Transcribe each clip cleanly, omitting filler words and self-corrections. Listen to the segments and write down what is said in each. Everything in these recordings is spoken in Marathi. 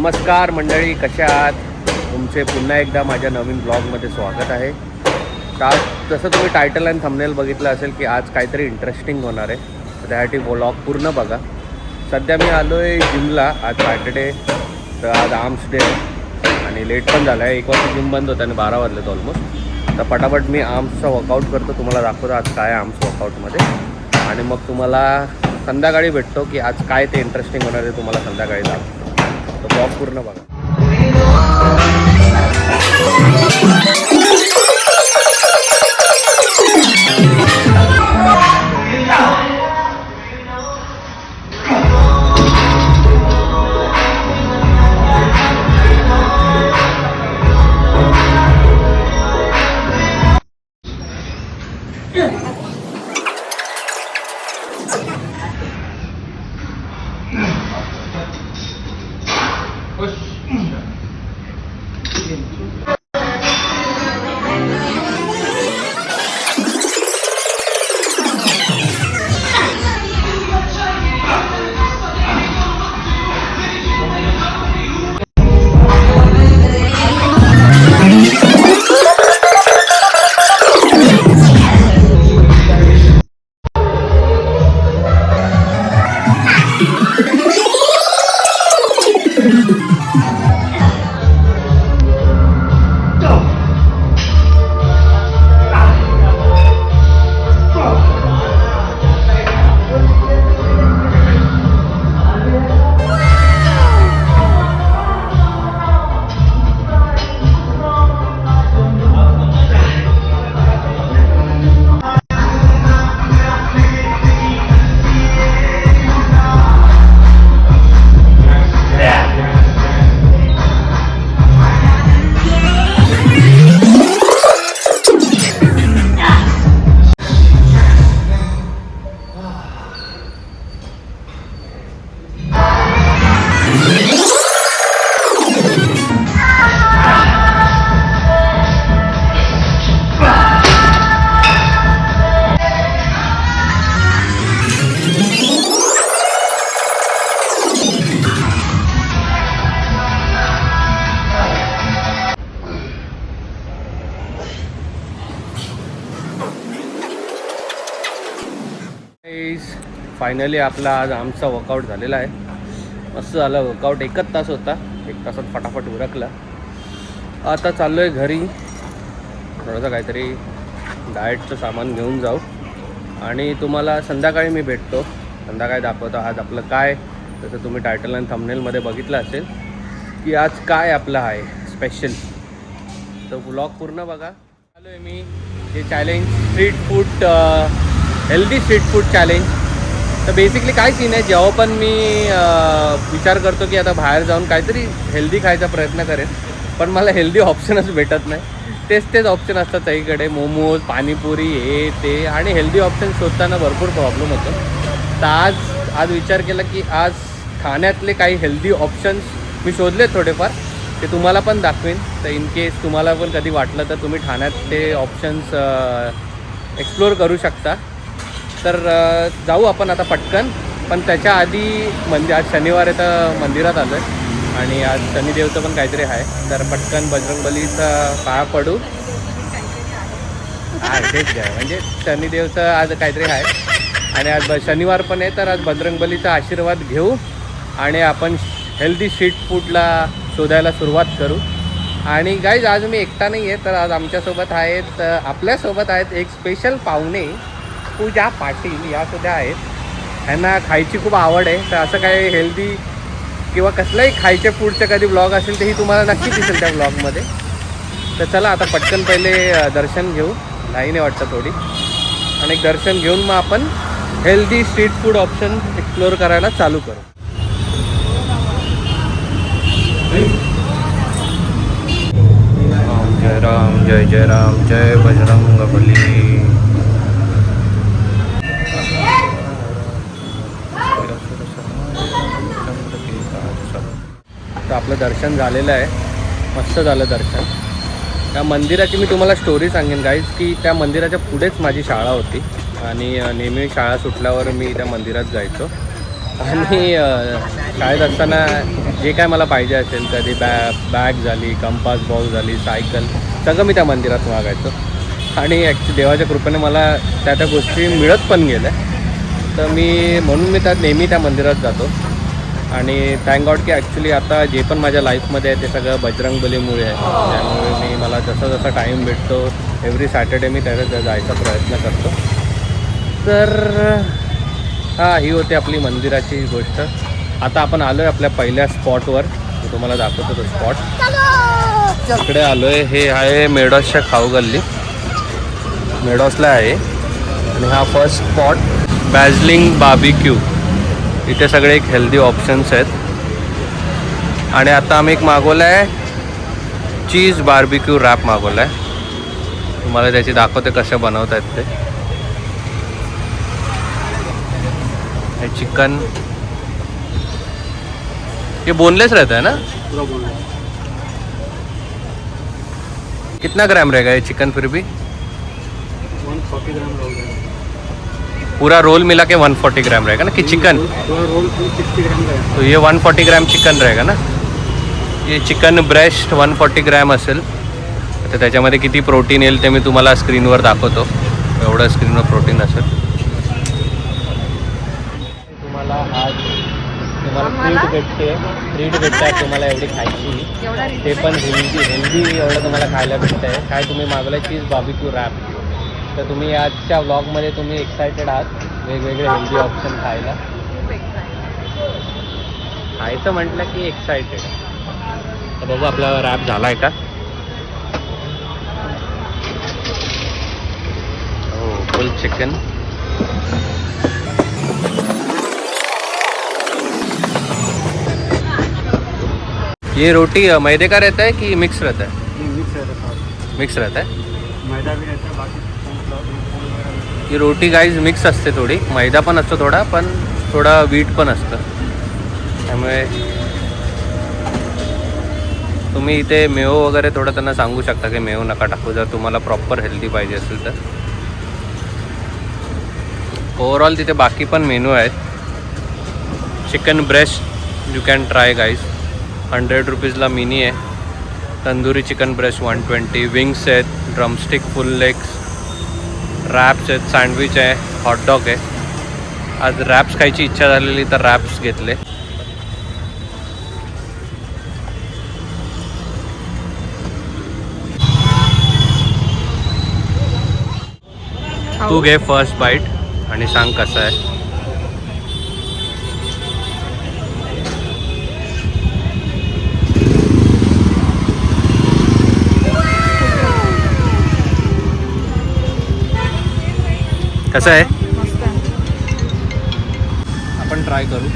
नमस्कार मंडळी, कशा आहात? तुमचे पुन्हा एकदा माझ्या नवीन ब्लॉगमध्ये स्वागत आहे. आज जसं तुम्ही टायटल आणि थंबनेल बघितलं असेल की आज काहीतरी इंटरेस्टिंग होणार आहे, तर त्यासाठी ब्लॉग पूर्ण बघा. सध्या मी आलो आहे जिमला. आज सॅटर्डे, तर आज आर्म्स डे आणि लेट पण झाला आहे. 1 वाजता जिम बंद होतं आणि 12 वाजलेत ऑलमोस्ट. तर पटापट मी आर्म्सचा वर्कआउट करतो, तुम्हाला दाखवतो आज काय आर्म्स वर्कआउटमध्ये, आणि मग तुम्हाला संध्याकाळी भेटतो की आज काय ते इंटरेस्टिंग होणार आहे, तुम्हाला संध्याकाळी दाखवतो. तो ब्लॉग पूर्ण बघा. फायनली आपला आज आमचा वर्कआउट झालेला आहे. मस्त झालं वर्कआउट. 1 तास होता, 1 तासात फटाफट उरकला. आता चाललो आहे घरी, थोडंसं काहीतरी डाएटचं सामान घेऊन जाऊ आणि तुम्हाला संध्याकाळी मी भेटतो. संध्याकाळी दाखवतो आज आपलं काय. जसं तुम्ही टायटल आणि थंबनेलमध्ये बघितलं असेल की आज काय आपलं आहे स्पेशल, तर ब्लॉग पूर्ण बघा. आलो आहे मी हे challenge, street food, healthy street food challenge. तर बेसिकली काय सीन आहे, जेव्हा पण मी विचार करतो की आता बाहेर जाऊन काहीतरी हेल्दी खायचा प्रयत्न करेन, पण मला हेल्दी ऑप्शनच भेटत नाही. तेच ऑप्शन असतात सगळीकडे, मोमोज, पाणीपुरी, हे ते, आणि हेल्दी ऑप्शन शोधताना भरपूर प्रॉब्लेम होतो. तर आज विचार केला की आज खाण्यातले काही हेल्दी ऑप्शन्स मी शोधले थोडेफार, ते तुम्हाला पण दाखवेन. तर इन केस तुम्हाला पण कधी वाटलं तर तुम्ही ठाण्यातले ऑप्शन्स एक्सप्लोअर करू शकता. तर जाऊ आपण आता पटकन. पण त्याच्या आधी आज शनिवार आहे तर मंदिरात आलो आहे आणि आज शनिदेवचं पण काहीतरी आहे, तर पटकन बजरंगबलीचा पाया पडू. तेच घ्या, म्हणजे शनिदेवचं आज काहीतरी आहे आणि आज शनिवार पण आहे, तर आज बजरंगबलीचा आशीर्वाद घेऊ आणि आपण हेल्दी स्ट्रीट फूडला शोधायला सुरुवात करू. आणि गाईज आज मी एकटा नाही आहे, तर आज आमच्यासोबत आहेत, आपल्यासोबत आहेत एक स्पेशल पाहुणे, पूजा पाटील यासुद्धा आहेत. ह्यांना खायची खूप आवड आहे. तर असं काही हेल्दी किंवा कसलंही खायच्या फूडचं कधी ब्लॉग असेल तेही तुम्हाला नक्की दिसेल त्या ब्लॉगमध्ये. तर चला आता पटकन पहिले दर्शन घेऊ, लाईन आहे वाटतं थोडी, आणि एक दर्शन घेऊन मग आपण healthy street food option explore करायला चालू करू. जय राम जय जय राम जय बजरंगबली. तर आपलं दर्शन झालेलं आहे, मस्त झालं दर्शन. त्या मंदिराची मी तुम्हाला स्टोरी सांगेन गाईज, की त्या मंदिराच्या पुढेच माझी शाळा होती आणि नेहमी शाळा सुटल्यावर मी त्या मंदिरात जायचो. आणि शाळेत असताना जे काय मला पाहिजे असेल कधी बॅग झाली, कंपास बॉक्स झाली, सायकल, सगळं मी त्या मंदिरात मागायचो. आणि ॲक्च्युली देवाच्या कृपेने मला त्या गोष्टी मिळत पण गेल्या. तर म्हणून मी नेहमी त्या मंदिरात जातो. आणि थँक गॉड की ॲक्च्युली आता जे पण माझ्या लाईफमध्ये आहे ते सगळं बजरंगबलीमुळे आहे. त्यामुळे मला जसा टाईम भेटतो एव्हरी सॅटर्डे मी त्याच्यात जायचा प्रयत्न करतो. तर ही होती आपली मंदिराची गोष्ट. आता आपण आलो आहे आपल्या पहिल्या स्पॉटवर. मी तुम्हाला दाखवतो तो स्पॉट. इकडे आलो आहे. हे आहे मेडॉसच्या खाऊ गल्ली. मेडॉसला आहे. आणि हा फर्स्ट स्पॉट बॅझलिंग बार्बिक्यू. इथे सगळे एक हेल्दी ऑप्शन्स आहेत. आणि आता आम्ही एक मागवला आहे चीज बार्बिक्यू रॅप मागवला आहे. तुम्हाला त्याची दाखवते कसं बनवत आहेत ते. हे चिकन ये बोनलेस रहता है ना? पूरा बोल रहा कितना ग्राम रहेगा ये चिकन फिर भी? 140 ग्राम रहेगा. पूरा रोल मिला के 140 ग्राम रहेगा ना कि चिकन? पूरा रोल 60 ग्राम का है. तो ये 140 ग्राम चिकन रहेगा ना. ये चिकन ब्रेस्ट 140 ग्राम असेल. तर त्याच्यामध्ये किती प्रोटीन येईल ते मी तुम्हाला स्क्रीनवर दाखवतो. एवढं स्क्रीनवर प्रोटीन असेल. तुम्हाला ट्रीट भेटते तुम्हाला एवढी खायची. ते पण हेल्दी एवढं तुम्हाला खायला भेटतं आहे. काय तुम्ही मागवलं चीज बार्बिक्यू रॅप. तर तुम्ही आजच्या व्लॉगमध्ये तुम्ही एक्सायटेड आहात वेगवेगळे हेल्दी ऑप्शन खायला. खायचं म्हटलं की एक्सायटेड. तर बघू आपला रॅप झाला आहे का. हो फुल चिकन. ये रोटी मैदे का रहता है कि मिक्स रहता है? मिक्स रहता है. मिक्स रहता है. मैदा भी रहता है. बाकी ही रोटी गाईज मिक्स असते. थोडी मैदा पण असतो थोडा, पण थोडा वीट पण असतं. त्यामुळे तुम्ही इथे मेव वगैरे थोडं त्यांना सांगू शकता की मेव नका टाकू जर तुम्हाला प्रॉपर हेल्दी पाहिजे असेल तर. ओव्हरऑल तिथे बाकी पण मेनू आहेत. Chicken breast you can try guys. 100 रुपीजला मिनी आहे. Tandoori chicken breast 120. विंग्स आहेत, ड्रमस्टिक, फुल लेग्स, रॅप्स आहेत, सँडविच आहे, हॉटडॉग आहे. आज रॅप्स खायची इच्छा झालेली तर रॅप्स घेतले. तू घे फर्स्ट बाईट आणि सांग कसं आहे. कसं आहे आपण ट्राय करू.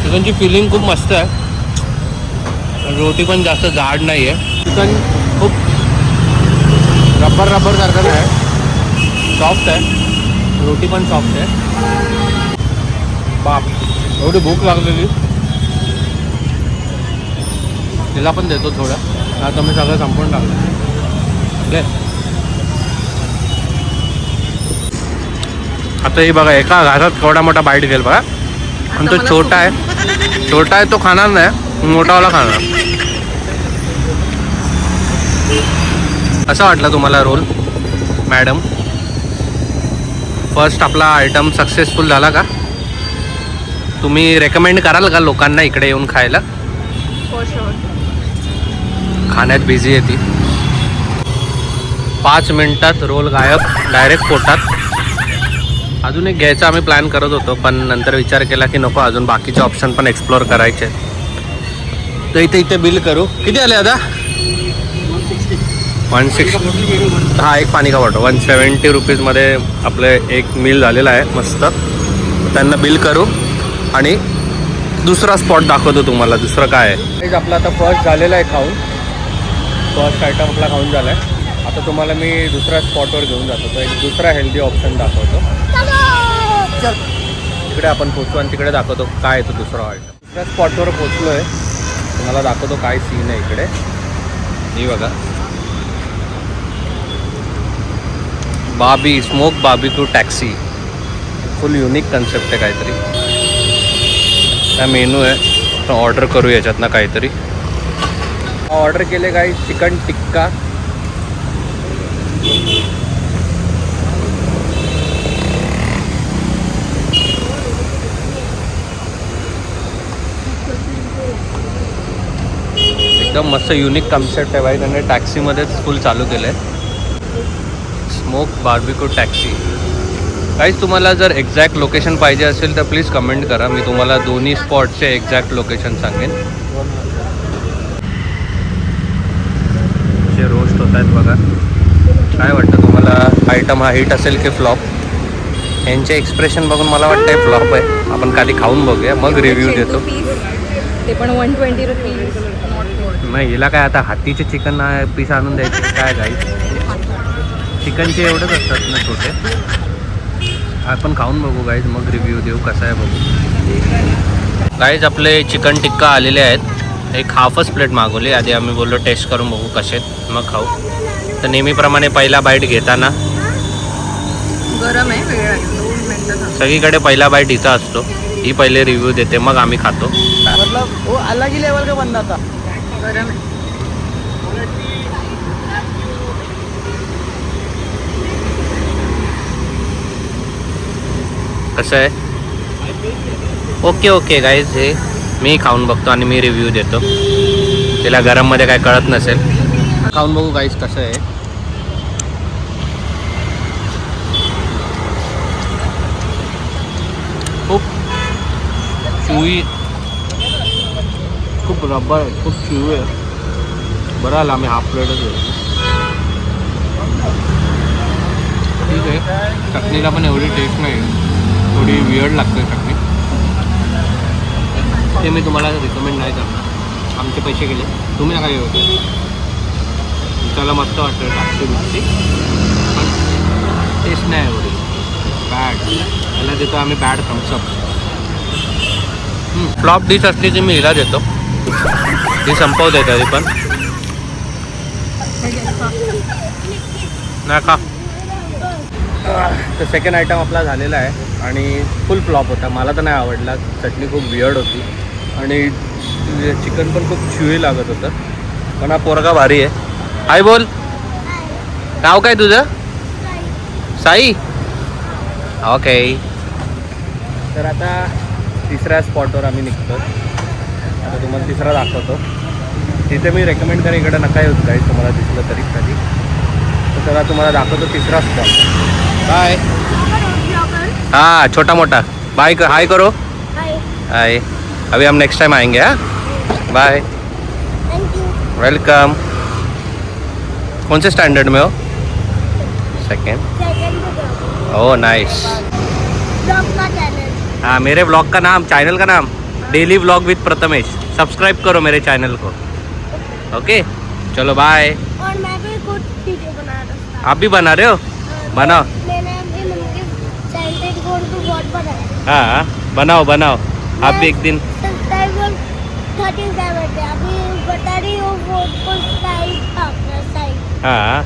चिकनची फिलिंग खूप मस्त आहे. रोटी पण जास्त जाड नाही आहे. चिकन खूप रबर सारखं आहे. सॉफ्ट आहे. रोटी पण सॉफ्ट आहे. बाप एवढी भूक लागलेली. तिला पण देतो थोडं. आता मी सगळं संपवून टाकलं. ओके आता हे बघा एका घासात केवढा मोठा बाईट घेईल बघा. आणि तो छोटा आहे तो खाणार नाही. मोठावाला खाणार. असं वाटलं तुम्हाला रोल मॅडम? फर्स्ट आपला आयटम सक्सेसफुल झाला का? तुम्ही रेकमेंड कराल का लोकांना इकडे येऊन खायला? खाण्यात बिझी आहे ती. 5 मिनिटात रोल गायब डायरेक्ट पोटात. अजून एक घ्यायचा आम्ही प्लॅन करत होतो पण नंतर विचार केला की नको अजून बाकीचे ऑप्शन पण एक्सप्लोअर करायचे. तर इथे बिल करू. किती आले आता? 160. हा एक पाणी का बॉटल 170 रुपीजमध्ये आपले एक मील झालेला आहे मस्त. त्यांना बिल करू आणि दुसरा स्पॉट दाखवतो तुम्हाला. दुसरं काय आहे आपलं आता फर्स्ट झालेलं आहे खाऊन. फर्स्ट आयटम आपला खाऊन झाला आहे. आता तुम्हाला मी दुसऱ्या स्पॉटवर घेऊन जातो. तो एक दुसरा हेल्दी ऑप्शन दाखवतो. तिकडे आपण पोचू आणि तिकडे दाखवतो काय येतो दुसरा आयटम. दुसऱ्या स्पॉटवर पोचलो आहे. तुम्हाला दाखवतो काय सीन आहे इकडे. ही बघा, बाबी स्मोक बार्बिक्यू टॅक्सी. फुल युनिक कन्सेप्ट आहे काहीतरी. हा मेनू आहे, तर ऑर्डर करू याच्यातनं काहीतरी. ऑर्डर केले काही चिकन टिक्का, एकदम मस्त युनिक कन्सेप्ट आहे भाई. त्यांनी टॅक्सीमध्येच फुल चालू केलं आहे, स्मोक बार्बिक्यू टॅक्सी. काहीच तुम्हाला जर एक्झॅक्ट लोकेशन पाहिजे असेल तर प्लीज कमेंट करा, मी तुम्हाला दोन्ही स्पॉटचे एक्झॅक्ट लोकेशन सांगेन. जे रोस्ट होत आहेत बघा. काय वाटतं तुम्हाला, आयटम हा हिट असेल की फ्लॉप? यांचे एक्सप्रेशन बघून मला वाटतं फ्लॉप आहे. आपण कधी खाऊन बघूया मग रिव्ह्यू देतो. ते पण 120 रुपीज. नाही, हिला काय आता हातीचे चिकन पीस आणून द्यायचे काय गाईज? चिकनचे एवढंच असतात ना छोटे. आपण खाऊन बघू गाईज, मग रिव्ह्यू देऊ कसा आहे बघू. गाईज आपले चिकन टिक्का आलेले आहेत. एक हाफच प्लेट मागवली. आधी आम्ही बोललो टेस्ट करून बघू कसे मग खाऊ. तर नेहमीप्रमाणे पहिला बाईट घेताना गरम आहे, वेळ लागेल 2 मिनिटं. सगळीकडे पहिला बाईट इथं असतो. ही पहिले रिव्ह्यू देते मग आम्ही खातो. मतलब वो अलग ही लेवल का बंदा था. गरम आहे. कसं आहे? ओके ओके गाईज, हे मी खाऊन बघतो आणि मी रिव्ह्यू देतो. तिला गरममध्ये काय कळत नसेल. खाऊन बघू गाईज कसं आहे. खूप चुई, खूप रब्बर आहे, खूप चिव आहे. बरं आलं आम्ही हाफ प्लेटच घेतो. ठीक आहे, चटणीला पण एवढी टेस्ट नाही, थोडी वियर्ड लागते चटणी. ते मी तुम्हाला रिकमेंड नाही करणार. आमचे पैसे गेले, तुम्ही नका घेऊ. त्याला मस्त वाटतं टाकते बिकते, पण टेस्ट नाही एवढी. बॅड. याला देतो आम्ही बॅड थम्सअप. फ्लॉप डिश असली की मी हिला देतो. ती संपवते तरी पण नाही का. तर सेकंड आयटम आपला झालेला आहे आणि फुल फ्लॉप होता. मला तर नाही आवडला. चटणी खूप वियर्ड होती आणि चिकन पण खूप च्युई लागत होतं. पण हा पोरगा भारी आहे. हाय बोल, नाव काय तुझं? साई. ओके. तर आता तिसऱ्या स्पॉटवर आम्ही निघतो. आता तुम्हाला तिसरा दाखवतो. तिथे मी रेकमेंड करेन इकडं नका येऊच काही, तुम्हाला दिसलं तरी कधी. तर चला तुम्हाला दाखवतो तिसरा स्पॉट. बाय. हाँ छोटा मोटा बाय. हाय करो. हाय. अभी हम नेक्स्ट टाइम आएंगे. हाँ बाय. वेलकम. कौन से स्टैंडर्ड में हो? सेकेंड. Oh nice. हाँ, मेरे ब्लॉग का नाम, चैनल का नाम डेली ब्लॉग विद प्रथमेश. सब्सक्राइब करो मेरे चैनल को. ओके चलो बाय. और मैं भी कुछ वीडियो बना रहा हूँ. आप भी बना रहे हो? बनाओ. मैंने अपनी मम्मी के सैंटेड कोड को बहुत बनाया. हाँ बनाओ बनाओ. आप भी एक दिन. सब्सक्राइबर 13 थे. अभी बता रही हूँ वो साइड. हाँ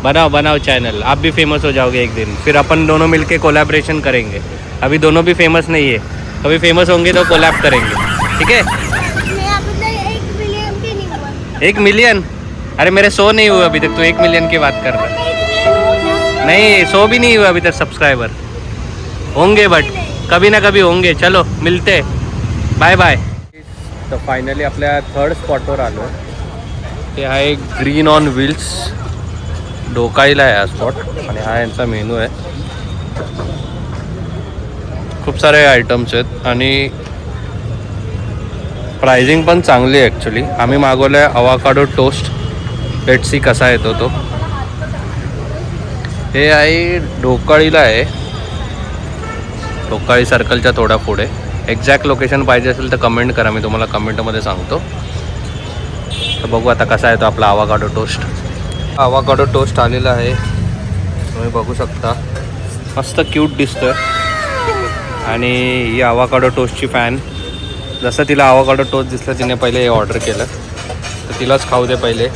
बनाओ बनाओ चैनल. आप भी फेमस हो जाओगे एक दिन. फिर अपन दोनों मिलके कोलैबोरेशन करेंगे. अभी दोनों भी फेमस नहीं है, कभी फेमस होंगे तो कोलैब करेंगे. ठीक है. मैं अभी तक 1 मिलियन भी नहीं हुआ. 1 मिलियन? अरे मेरे 100 नहीं हुए अभी तक. तो 1 मिलियन की बात कर रहा है. नहीं 100 भी नहीं हुए अभी तक सब्सक्राइबर. होंगे बट कभी ना कभी होंगे. चलो मिलते. Bye bye. तर फायनली आपल्या थर्ड स्पॉटवर आलो. ते आहे ग्रीन ऑन व्हील्स. ढोकाईला आहे हा स्पॉट आणि हा यांचा मेनू आहे. खूप सारे आयटम्स आहेत आणि प्राइसिंग पण चांगली आहे ॲक्च्युली. आम्ही मागवलं आहे अवाकाडो टोस्ट. लेट्स सी कसा येतो तो. हे आहे ढोकाळीला आहे, ढोकाळी सर्कलच्या थोडा पुढे. एक्झॅक्ट लोकेशन पाहिजे असेल तर कमेंट करा, मी तुम्हाला कमेंटमध्ये सांगतो. तर बघू आता कसा येतो आपला अवाकाडो टोस्ट. अवाकाडो टोस्ट आलेला आहे, तुम्ही बघू शकता. मस्त क्यूट दिसतोय. आणि ही अवाकाडो टोस्टची फॅन. जसं तिला अवाकाडो टोस्ट दिसलं तिने पहिले हे ऑर्डर केलं, तर तिलाच खाऊ दे पहिले.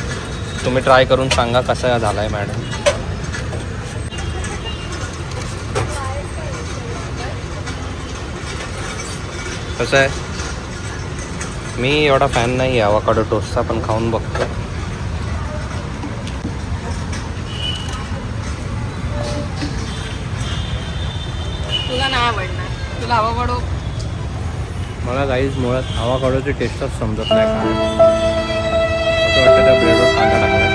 तुम्ही ट्राय करून सांगा कसा झाला आहे मॅडम. कसं आहे? मी एवढा फॅन नाही आहे अवाकाडो टोस्टचा, पण खाऊन बघतो. तुला नाही आवडणार, तुला अवाकाडो. मला काहीच मुळात अवाकाडोची टेस्टच समजत नाही. असं वाटतं त्या ब्रेडवर कांदा टाकला.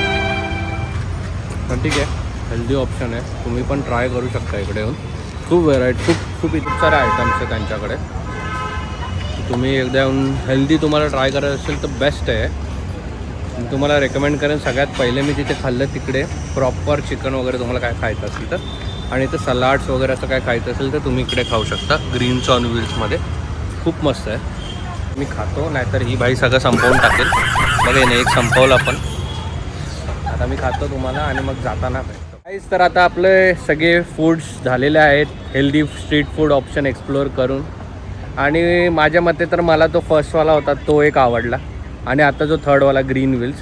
पण ठीक आहे, हेल्दी ऑप्शन आहे. तुम्ही पण ट्राय करू शकता इकडे येऊन. खूप व्हेरायटी, खूप इतके सारे आयटम्स आहे त्यांच्याकडे. तुम्ही एकदा येऊन हेल्दी तुम्हाला ट्राय करायचं असेल तर बेस्ट आहे. मी तुम्हाला रेकमेंड करेन सगळ्यात पहिले मी तिथे खाल्लं तिकडे प्रॉपर चिकन वगैरे तुम्हाला काय खायचं असेल तर, आणि इथं सलाड्स वगैरे असं काय खायचं असेल तर तुम्ही इकडे खाऊ शकता. ग्रीन्स ऑन व्हील्समध्ये खूप मस्त आहे. मी खातो, नाहीतर ही बाई सगळं संपवून टाकेल. बघा नाही, एक संपवलं आपण. आता मी खातो तुम्हाला आणि मग जाताना भेटतो. काहीच तर आता आपले सगळे फूड्स झालेले आहेत. Healthy street food option explore करून. आणि माझ्या मते तर मला तो फर्स्टवाला होता तो एक आवडला, आणि आता जो थर्डवाला ग्रीन व्हील्स,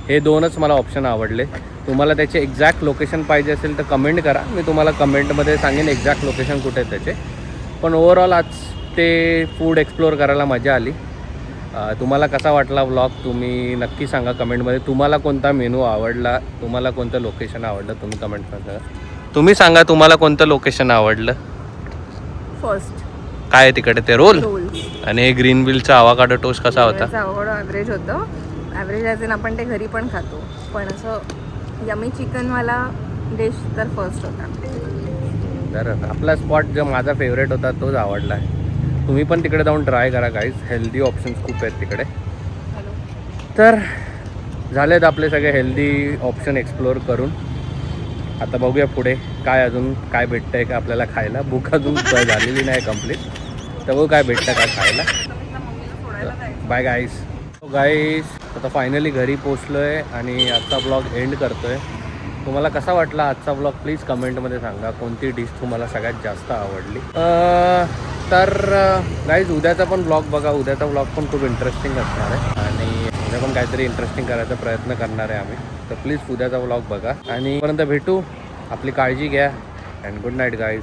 हे दोनच मला ऑप्शन आवडले. तुम्हाला त्याचे एक्झॅक्ट लोकेशन पाहिजे असेल तर कमेंट करा. मी तुम्हाला कमेंटमध्ये सांगेन एक्झॅक्ट लोकेशन कुठे आहे त्याचे. पण ओव्हरऑल आज ते फूड एक्सप्लोअर करायला मजा आली. तुम्हाला कसा वाटला व्लॉग तुम्ही नक्की सांगा कमेंटमध्ये. तुम्हाला कोणता मेनू आवडला, तुम्हाला कोणतं लोकेशन आवडलं तुम्ही कमेंटमध्ये सांगा. तुम्ही सांगा तुम्हाला कोणतं लोकेशन आवडलं. फर्स्ट काय आहे तिकडे ते रोल, रोल आणि हे ग्रीन व्हीलचा अवाकाडो टोस्ट कसा होता? अवाकाडो ॲव्हरेज होतं. ॲव्हरेज ॲज इन आपण ते घरी पण खातो, पण असं यमी चिकनवाला डिश तर फर्स्ट होता. तर आपला स्पॉट जो माझा फेवरेट होता तोच आवडला आहे. तुम्ही पण तिकडे जाऊन ट्राय करा गाईज. हेल्दी ऑप्शन्स खूप आहेत तिकडे. तर झालेत आपले सगळे हेल्दी ऑप्शन एक्सप्लोअर करून. आता बघूया पुढे काय अजून काय भेटतं आहे का आपल्याला खायला. भूक अजून झालेली नाही कंप्लीट, तर बघू काय भेटतं काय खायला. Bye guys. गाईज आता फायनली घरी पोचलो आहे आणि आजचा ब्लॉग एंड करतो आहे. तुम्हाला कसा वाटला आजचा ब्लॉग प्लीज कमेंटमध्ये सांगा. कोणती डिश तुम्हाला सगळ्यात जास्त आवडली. तर गाईज उद्याचा पण ब्लॉग बघा. उद्याचा ब्लॉग पण खूप इंटरेस्टिंग असणार आहे, आणि उद्या पण काहीतरी इंटरेस्टिंग करायचा प्रयत्न करणार आहे आम्ही. तर प्लीज उद्याचा ब्लॉग बघा, आणि पर्यंत भेटू. आपली काळजी घ्या अँड गुड नाईट गाईज.